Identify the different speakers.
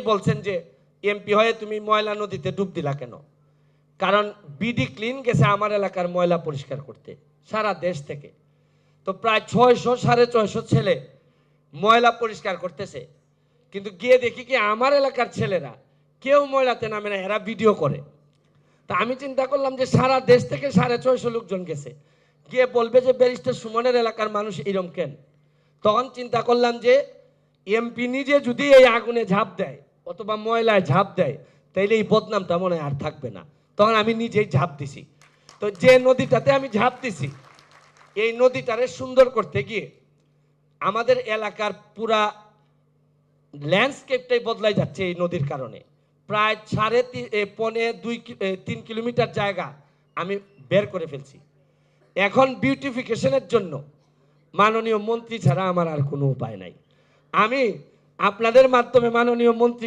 Speaker 1: বলছেন যে এমপি হয়ে তুমি ময়লা নদীতে ডুব দিলা কেন? কারণ বিডি ক্লিন গেছে আমার এলাকার ময়লা পরিষ্কার করতে সারা দেশ থেকে। তো প্রায় 600-650 ছেলে ময়লা পরিষ্কার করতেছে, কিন্তু গিয়ে দেখি কি আমার এলাকার ছেলেরা কেউ ময়লাতে নামে না, এরা ভিডিও করে। তা আমি চিন্তা করলাম যে সারা দেশ থেকে 650 লোকজন গেছে, গিয়ে বলবে যে ব্যারিস্টার সুমনের এলাকার মানুষ এরম কেন? তখন চিন্তা করলাম যে এমপি নিজে যদি এই আগুনে ঝাঁপ দেয় অথবা ময়লায় ঝাঁপ দেয়, তাইলে এই বদনামটা মনে হয় আর থাকবে না। তখন আমি নিজেই ঝাঁপ দিছি। তো যে নদীটাতে আমি ঝাঁপ দিছি, এই নদীটারে সুন্দর করতে গিয়ে আমাদের এলাকার পুরা ল্যান্ডস্কেপটাই বদলাই যাচ্ছে এই নদীর কারণে। প্রায় 3.5 কিলোমিটার জায়গা আমি বের করে ফেলছি। এখন বিউটিফিকেশনের জন্য মাননীয় মন্ত্রী ছাড়া আমার আর কোনো উপায় নাই। আমি আপনাদের মাধ্যমে মাননীয় মন্ত্রী